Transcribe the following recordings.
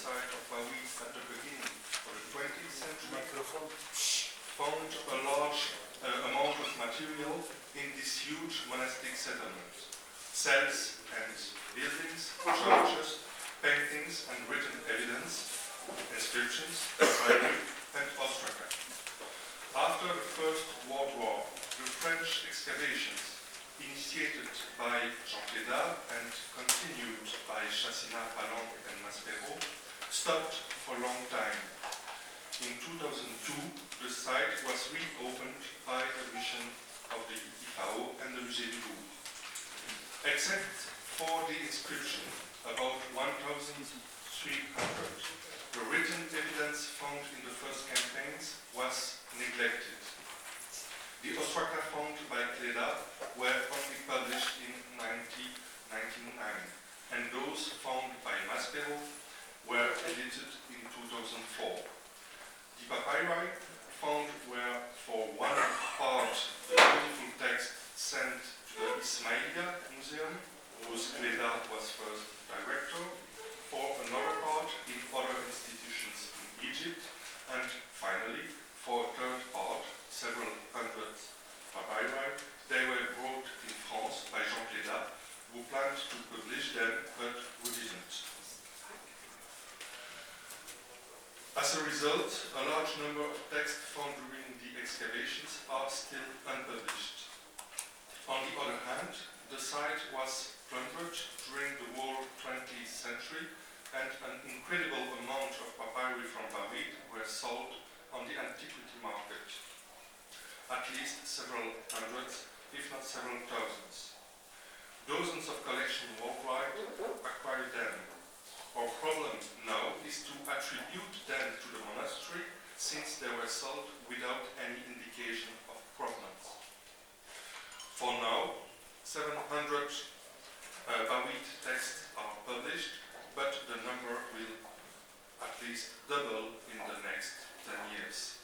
site of Bawit at the beginning of the 20th century found a large amount of material in this huge monastic settlement. Cells and buildings, churches, paintings and written evidence, inscriptions, writing and ostraca. After the First World War, the French excavations initiated by Jean Delattre and continued by Chassinat, Alain and Maspero, stopped for a long time. In 2002, the site was reopened by the mission of the IFAO and the Musée du Louvre. Except for the inscription, about 1,300, the written evidence found in the first campaigns was neglected. The ostraca found by Delattre were only published in 1999, and those found by Maspero were edited in 2004. The papyri found were for one part the beautiful text sent to the Ismailia Museum, whose Delattre was first director, for another part in other institutions in Egypt, and finally, for a third part, several hundred papyri, they were brought in France by Jean Delattre, who planned to publish them, but who didn't. As a result, a large number of texts found during the excavations are still unpublished. On the other hand, the site was plundered during the whole 20th century, and an incredible amount of papyri from Bawit were sold on the antiquity market. At least several hundreds, if not several thousands. Dozens of collections worldwide acquired them. Our problem now is to attribute them to the monastery, since they were sold without any indication of provenance. For now, 700 Bawit texts are published, but the number will at least double in the next 10 years.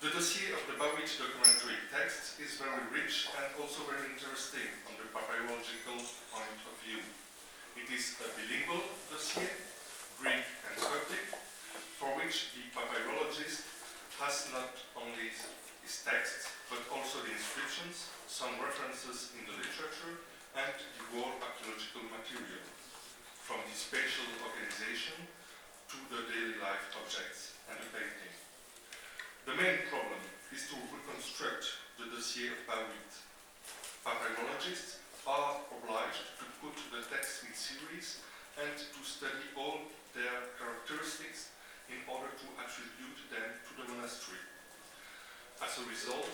The dossier of the Bawit documentary text is very rich and also very interesting from the papyrological point of view. It is a bilingual dossier, Greek and Coptic, for which the papyrologist has not only his texts, but also the inscriptions, some references in the literature, and the whole archaeological material, from the spatial organization to the daily life objects and the painting. The main problem is to reconstruct the dossier of Bawit. Papyrologists are obliged to put the text in series and to study all their characteristics in order to attribute them to the monastery. As a result,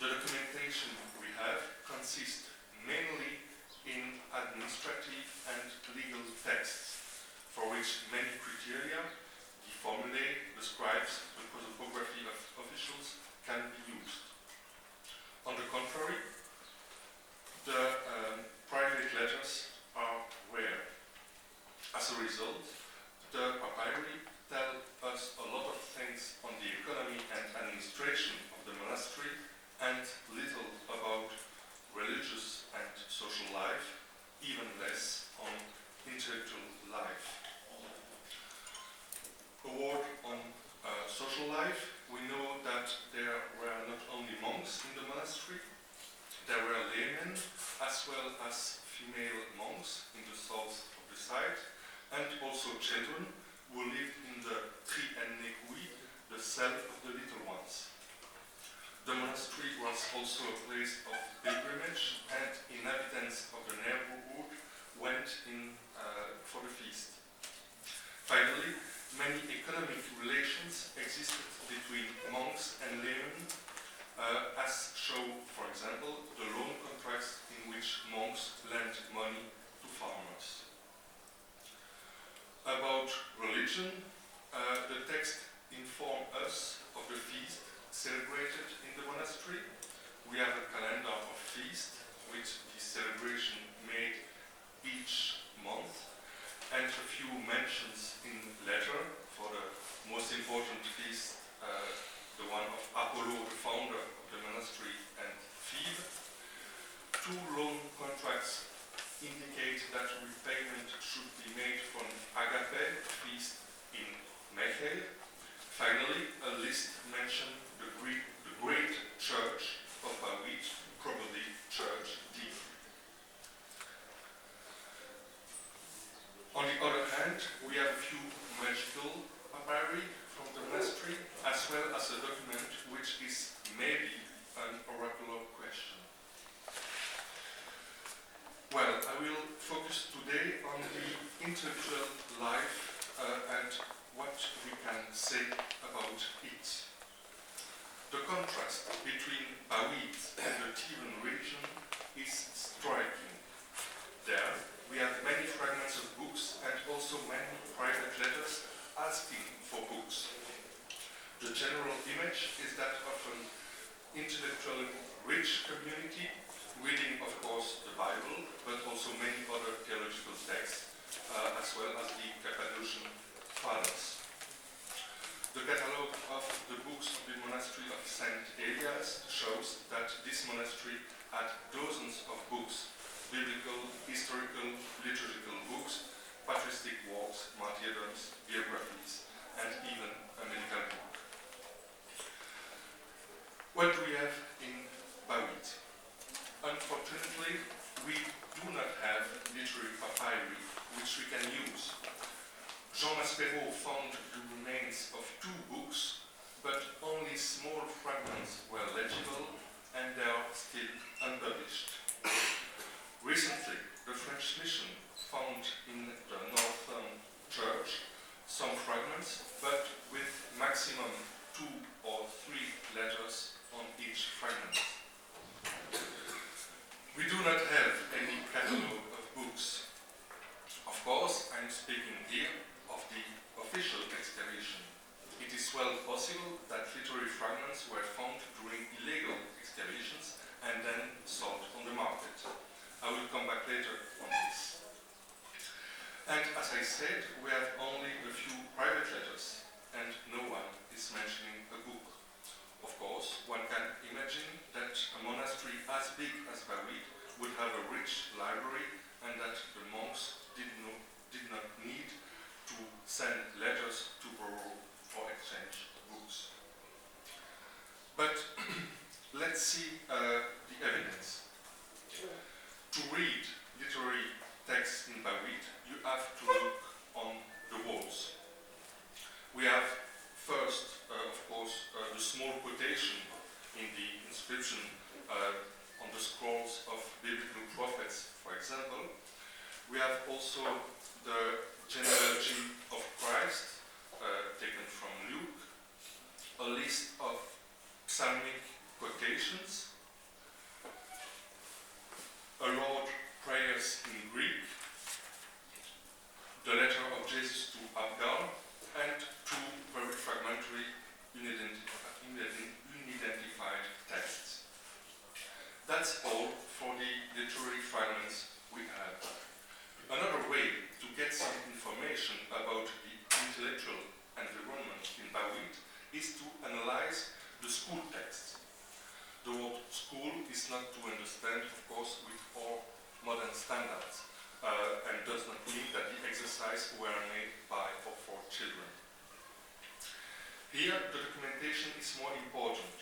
the documentation we have consists mainly in administrative and legal texts, for which many criteria, the formulae, the scribes, the prosopography of officials can be used. On the contrary, the private letters are rare. As a result, the papyri tell us a lot of things on the economy and administration of the monastery, and little about religious and social life, even less on intellectual life. A word on social life. We know that there were not only monks in the monastery, there were laymen as well as female monks in the south of the site, and also children who lived in the Tri en Negui, the cell of the little ones. The monastery was also a place of pilgrimage, and inhabitants of the neighborhood went in for the feast. Finally, many economic relations existed between monks and laymen, as show, for example, the loan contracts in which monks lent money to farmers. About religion, the text informs us of the feast celebrated in the monastery. We have a calendar of feast with the celebration made each month, and a few mentions in letter for the most important feast, the one of Apollo, the founder of the monastery, and Phoebe. 2 loan contracts indicate that repayment should be made from agape feast in Michael. Finally, a list mentioned the great church of Bawit, probably Church D. On the other hand, we have a few magical papyri from the monastery, as well as a document which is maybe an oracular question. Well, I will focus today on the intellectual life and what we can say about it. The contrast between Bawit and the Tiran region is striking. There, we have many fragments of books and also many private letters asking for books. The general image is that of an intellectually rich community, reading, of course, the Bible, but also many other theological texts, as well as the Cappadocian Fathers. The catalogue of the books of the monastery of St. Elias shows that this monastery had dozens of books, biblical, historical, liturgical books, patristic works, martyrdoms, biographies, and even a medical book. What do we have in Bawit? Unfortunately, we do not have literary papyri which we can use. Jean Maspero found the remains of 2 books, but only small fragments were legible and they are still unpublished. Recently, the French mission found in the northern church some fragments, but with maximum 2 or 3 letters on each fragment. We do not have any catalogue of books. Of course, I'm speaking here of the official excavation. It is well possible that literary fragments were found during illegal excavations and then sold on the market. I will come back later on this. And as I said, we have only a few private letters and no one is mentioning a book. Of course, one can imagine that a monastery as big as Bawit would have a rich library and that the monks did not need to send letters to borrow or exchange books. But let's see the evidence. To read literary texts in Bawit, you have to look on the walls. We have first, of course, the small quotation in the inscription on the scrolls of biblical prophets, for example. We have also the genealogy of Christ, taken from Luke, a list of psalmic quotations, a Lord prayers in Greek, the letter of Jesus to Abgar, and 2 very fragmentary, unidentified texts. That's all for the literary fragments we have. Another way to get some information about the intellectual environment in Bawit is to analyze the school texts. The word school is not to understand, of course, with all modern standards, and does not mean that the exercises were made by or for children. Here, the documentation is more important.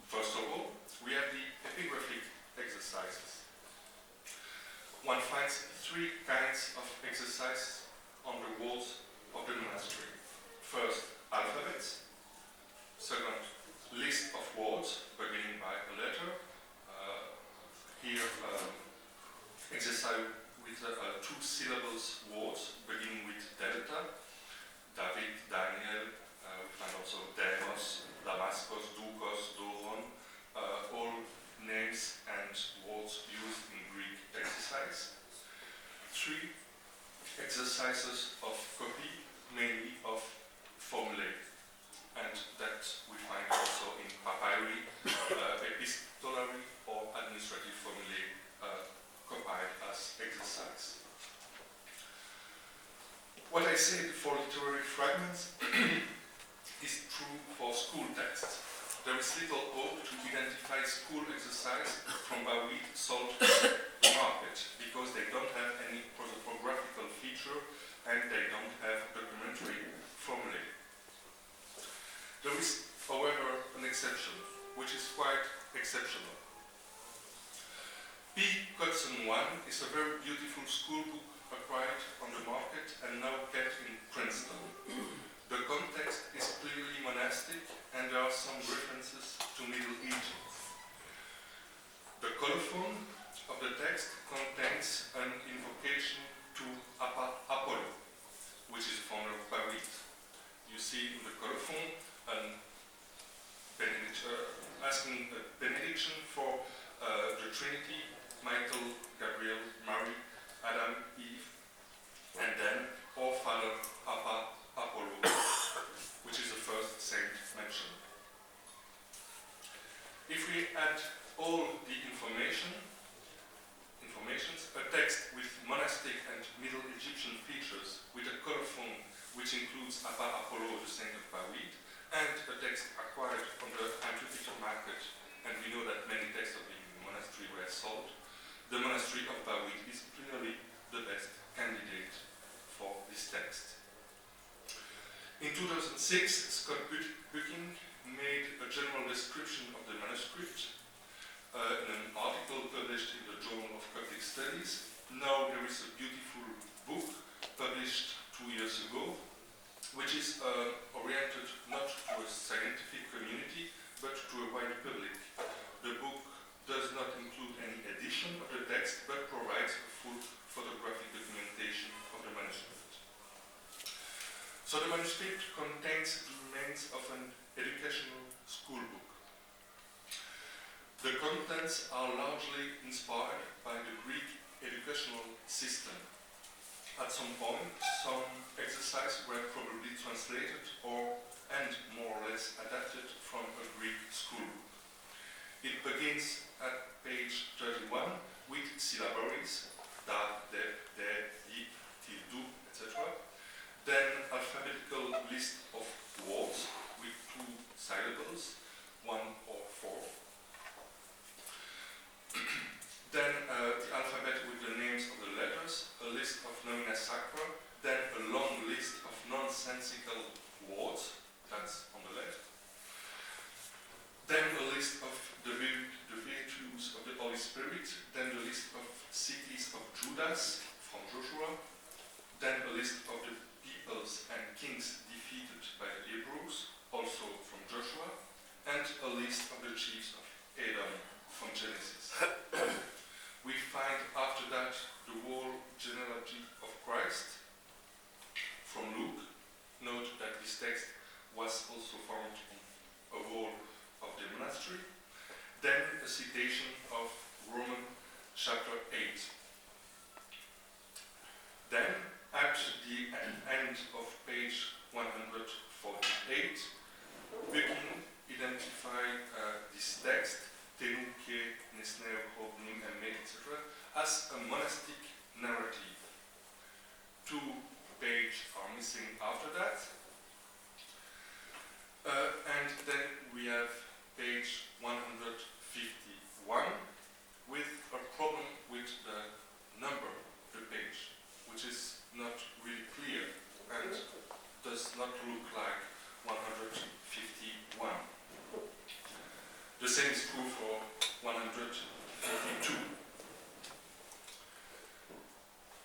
First of all, we have the epigraphic exercises. One finds 3 kinds of exercises on the walls of the monastery. First, alphabets. Second, list of words beginning by a letter. Here, exercise with 2 syllables words beginning with delta. David, Daniel, we find also Demos, Damascus, Dukos, Doron, all names and words used in Greek exercise. 3 exercises of copy, mainly of formulae, and that we find also in papyri, epistolary or administrative formulae compiled as exercise. What I said for literary fragments is true for school texts. There is little hope to identify school exercise from Bawit sold to the market because they don't Codson 1 is a very beautiful school book acquired on the market and now kept in Princeton. The context is clearly monastic and there are some references to Middle Egypt. The colophon of the text contains an invocation to Apollo, which is the founder of Bawit. You see in the colophon asking a benediction for the Trinity, Michael, Gabriel, Mary, Adam, Eve, and then our Father, Apollo, which is the first saint mentioned. If we add all the informations, a text with monastic and Middle Egyptian features, with a colophon which includes Apollo, the saint of Bawit, and a text acquired from the antiquity market, and we know that many texts of the monastery were sold, the monastery of Bawit is clearly the best candidate for this text. In 2006, Scott Bucking made a general description of the manuscript in an article published in the Journal of Coptic Studies. Now there is a beautiful book published 2 years ago, which is oriented not to a scientific community, but to a wide public. The book does not include any edition of the text, but provides a full photographic documentation of the manuscript. So the manuscript contains the remains of an educational school book. The contents are largely inspired by the Greek educational system. At some point, some exercises were probably translated and more or less adapted from a Greek school book. It begins at page 31 with syllabaries, da, de, di, til, du, etc. Then alphabetical list of words with 2 syllables, 1 or 4. Then the alphabet with the names of the letters, a list of nomina sacra, then a long list of nonsensical words, that's on the left. Then a list of the virtues of the Holy Spirit, then the list of cities of Judas from Joshua, then a list of the peoples and kings defeated by the Hebrews, also from Joshua, and a list of the chiefs of Edom from Genesis. We find after that the whole genealogy of Christ from Luke. Note that this text was also found on a wall of the monastery. Then a citation of Romans chapter 8. Then at the end of page 148, Bucking identified this text, Tenuke, Nesner, Hobnim, and etc., as a monastic narrative. 2 pages are missing after that. And then we have page 151 with a problem with the number of the page, which is not really clear and does not look like 151. The same is true for 152.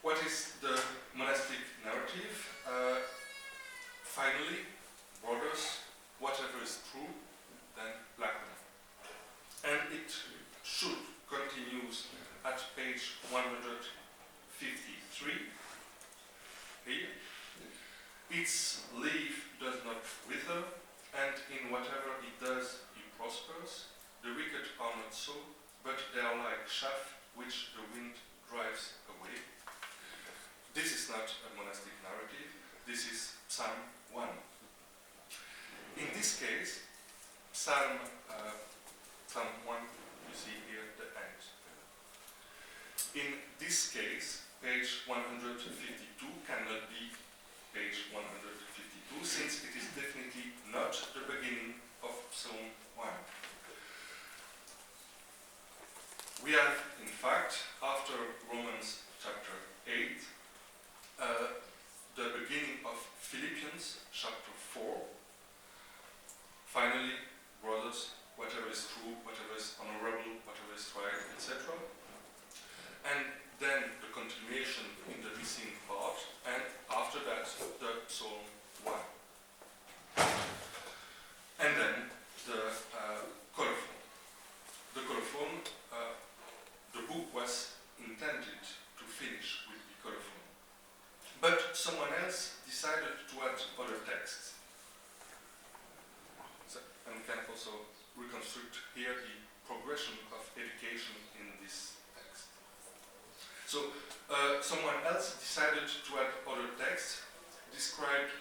What is the monastic narrative? Finally, brothers, whatever is true, then blacken. And it should continues at page 153 here. Its leaf does not wither, and in whatever it does, it prospers. The wicked are not so, but they are like chaff which the wind drives away. This is not a monastic narrative, this is Psalm 1. In this case, Psalm 1, you see here the end. In this case, page 152 cannot be page 152, since it is definitely not the beginning of Psalm 1. We have, in fact, after Romans chapter 8, the beginning of Philippians chapter 4. Finally, brothers, whatever is true, whatever is honorable, whatever is right, etc. intended to finish with the colophon. But someone else decided to add other texts. And we can also reconstruct here the progression of education in this text. So someone else decided to add other texts described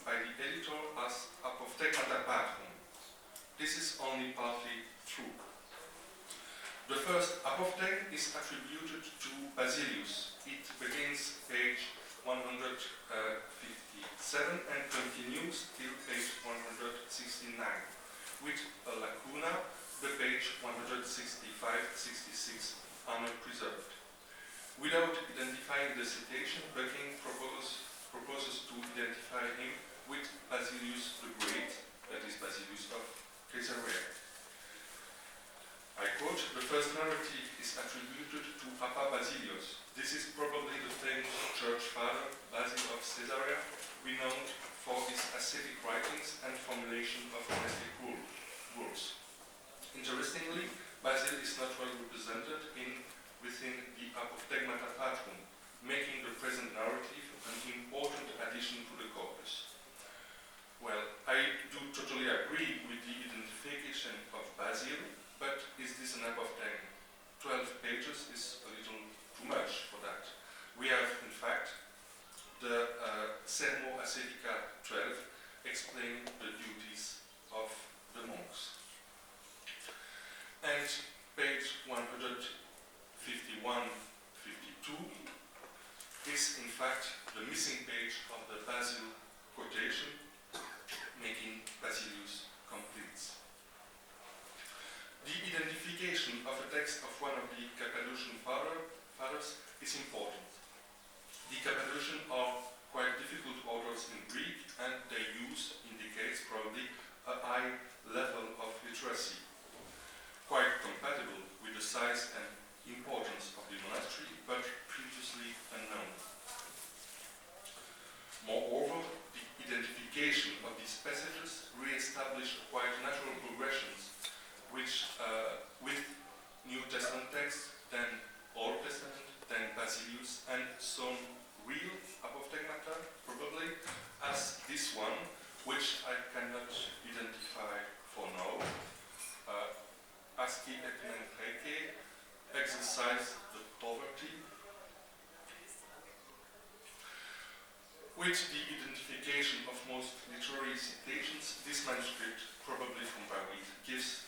by the editor as apophthegmata patrum. This is only partly true. The first apophtheg is attributed to Basilius. It begins page 157 and continues till page 169, with a lacuna. The page 165-66 are not preserved. Without identifying the citation, Bucking proposes to identify him with Basilius the Great, that is Basilius of Caesarea. I quote, "The first narrative is attributed to Papa Basilius. This is probably the famous church father, Basil of Caesarea, renowned for his ascetic writings and formulation of monastic rules. Interestingly, Basil is not well represented within the apophthegmata patrum, making the present narrative an important addition to the corpus." Well, I do totally agree with the identification of Basil, but is this an apophtheg? 12 pages is a little too much for that. We have, in fact, the Sermo Ascetica 12 explaining the duties of the monks. And page 151-52 is, in fact, the missing page of the Basil quotation, making Basilius complete. The identification of a text of one of the Cappadocian fathers is important. The Cappadocian are quite difficult authors in Greek, and their use indicates probably a high level of literacy, quite compatible with the size and importance of the monastery, but previously unknown. Moreover, the identification of these passages re-established quite natural progressions, which with New Testament texts, then Old Testament, then Basilius, and some real apophthegmata, probably, as this one, which I cannot identify for now. Asci et mentrece, exercise the poverty. With the identification of most literary citations, this manuscript, probably from Bawit, gives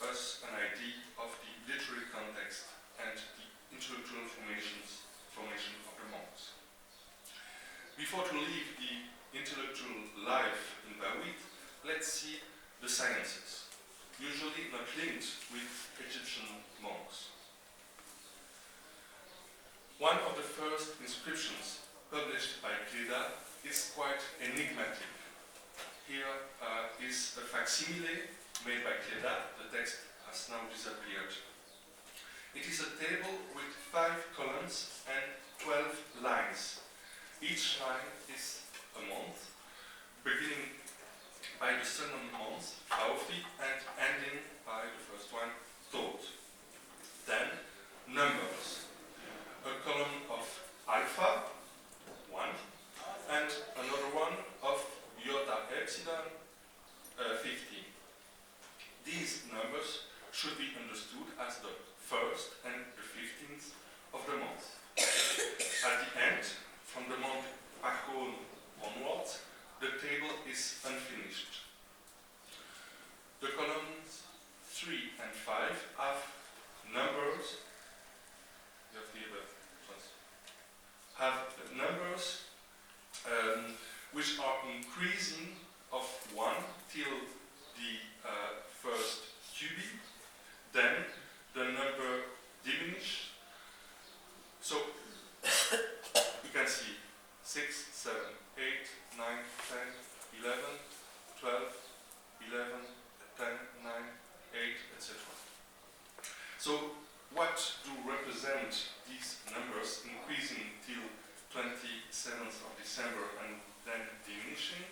us an idea of the literary context and the intellectual formation of the monks. Before to leave the intellectual life in Bawit, let's see the sciences, usually not linked with Egyptian monks. One of the first inscriptions published by Delattre is quite enigmatic. Here is a facsimile made by Delattre. The text has now disappeared. It is a table with 5 columns and 12 lines. Each line is a month, beginning by the second month, Bawit, and ending by the first one, Tot. Then, numbers. A column of alpha, 1, and another one of iota epsilon, 15. These numbers should be understood as the 1st and the 15th of the month. At the end, from the month Pachon onwards, the table is unfinished. The columns 3 and 5 have numbers. Which are increasing of 1 till the first cubi. Then the number diminish. So you can see 6, 7, 8, 9, 10, 11, 12, 11, 10, 9, 8, etc. So what do represent these numbers increasing till 27th of December and then diminishing?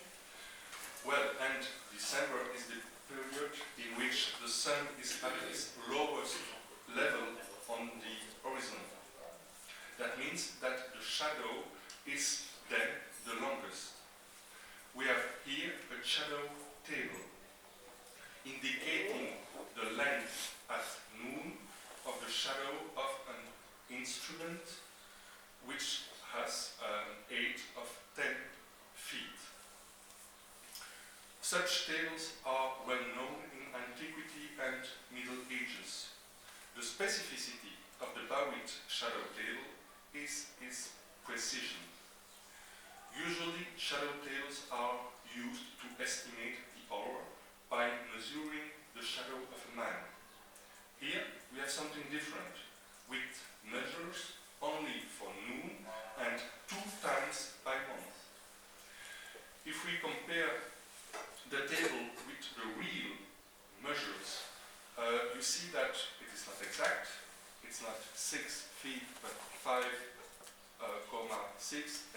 Well, and December is the period in which the sun is at its lowest level on the horizon. means that the shadow is then the longest. We have here a shadow table indicating the length at noon of the shadow of an instrument which has an age of 10 feet. Such tables are well known in antiquity and Middle Ages. The specificity of the Bawit shadow table is its precision. Usually, shadow tables are used to estimate the hour by measuring the shadow of a man. Here, we have something different, with measures only for noon and 2 times by month. If we compare the table with the real measures, you see that it is not exact. It's not 6 feet, but 5,6,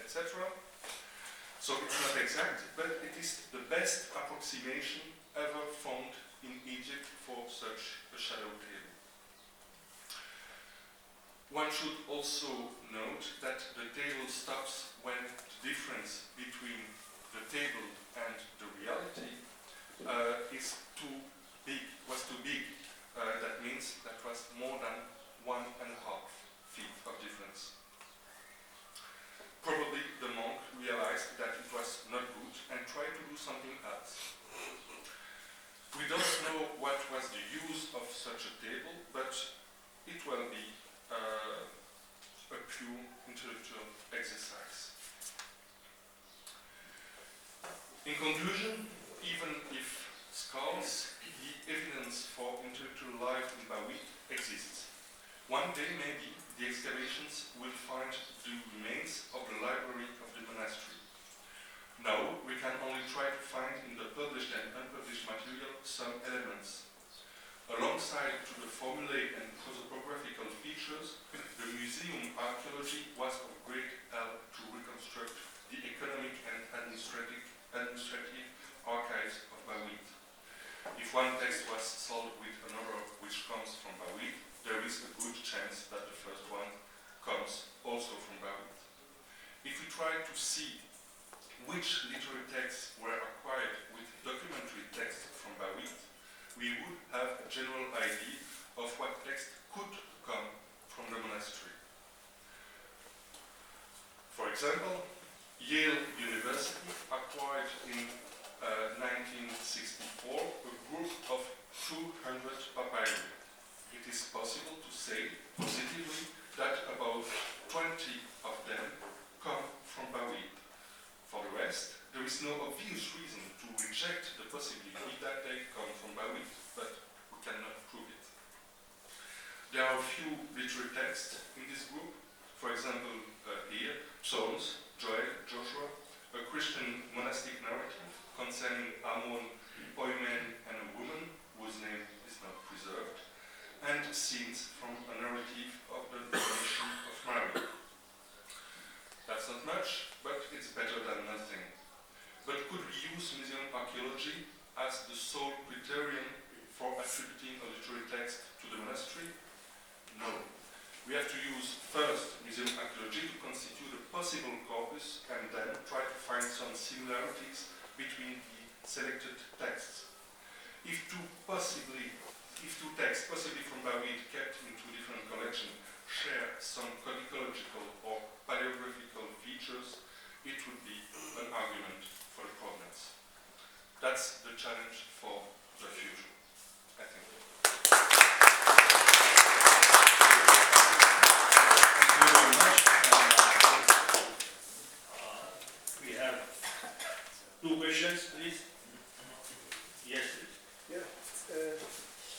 etc. So it's not exact, but it is the best approximation ever found in Egypt for such a shadow table. One should also note that the table stops when the difference between the table and the reality was too big. That means that was more than 1.5 feet of difference. Probably the monk realized that it was not good and tried to do something else. We don't know what was the use of such a table, but it will be a pure intellectual exercise. In conclusion, even if scarce, the evidence for intellectual life in Bawit exists. One day, maybe, the excavations will find the remains of the library of the monastery. Now, we can only try to find in the published and unpublished material some elements. Alongside to the formulaic and prosopographical features, the museum archaeology was of great help to reconstruct the economic and administrative archives of Bawit. If one text was sold with another which comes from Bawit, there is a good chance that the first one comes also from Bawit. If we try to see which literary texts were acquired with documentary texts from Bawit, we would have a general idea of what text could come from the monastery. For example, Yale University acquired in 1964 a group of 200 papyri. It is possible to say positively that about 20 of them come from Bawit. For the rest, there is no obvious reason to reject the possibility that they come from Bawit, but we cannot prove it. There are a few literary texts in this group. For example, here, Psalms, Joel, Joshua, a Christian monastic narrative concerning Ammon, Oimen, and a woman whose name is not preserved, and scenes from a narrative of the donation of Mary. That's not much, but it's better than nothing. But could we use museum archaeology as the sole criterion for attributing a literary text to the monastery? No. We have to use first museum archaeology to constitute a possible corpus and then try to find some similarities between the selected texts. If two texts, possibly from Bawit, kept in 2 different collections, share some codicological or paleographical features, it would be an argument for the problems. That's the challenge for the future, I think. Thank you very much. We have 2 questions, please. Yes, please. Yeah,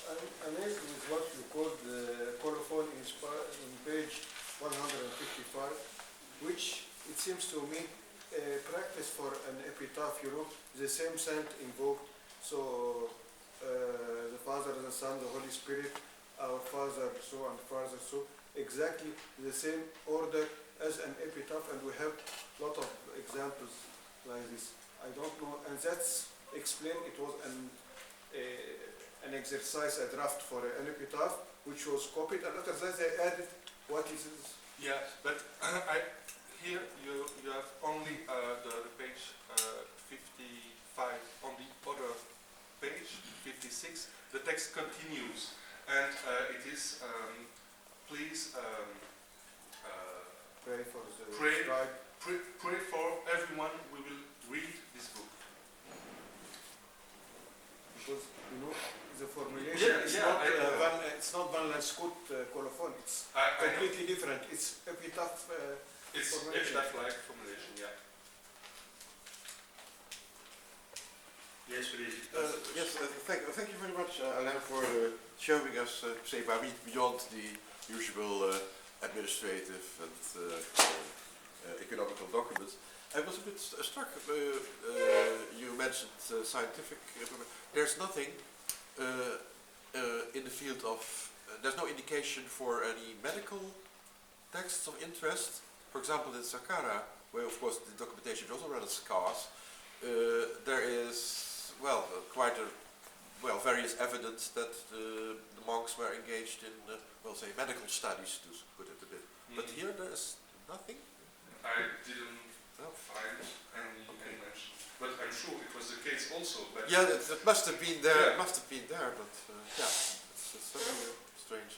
I'm amazed with what you call the colophon in page 155, which it seems to me practice for an epitaph, the same saint invoked, so the Father, the Son, the Holy Spirit, our Father so and Father so, exactly the same order as an epitaph, and we have a lot of examples like this. I don't know, and that's explained. It was an exercise, a draft for an epitaph, which was copied, and after that they added what is Yeah, but here you have only the page 55. On the other page, 56, the text continues, and it is please Pray for the Pray. scribe. pray for everyone who will read this book. Because, you know, the formulation Yeah, is yeah, not, I- it's not Van Lanskut colophon, it's I know. completely different. It's epitaph. It's formulation. epitaph-like formulation, yeah. Yes, please. Yes, thank you very much, Alain, for showing us, say, Bawit beyond the usual administrative and economical documents. I was a bit struck. You mentioned scientific. There's nothing in the field of. There's no indication for any medical texts of interest. For example, in Saqqara, where of course the documentation is also rather scarce, there is various evidence that the monks were engaged in, say, medical studies, to put it a bit. But here there is nothing. I didn't No. find any mention, but I'm sure it was the case also. But Yeah, it must have been there. Yeah. It must have been there, but yeah, it's certainly strange.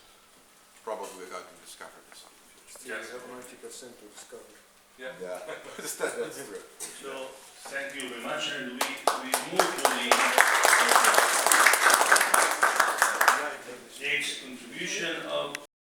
Probably we're going to discover this in the future. Still, Yes. we have 90% to discover. yeah. Yeah, that's true. So, thank you very much, and we move to the next contribution of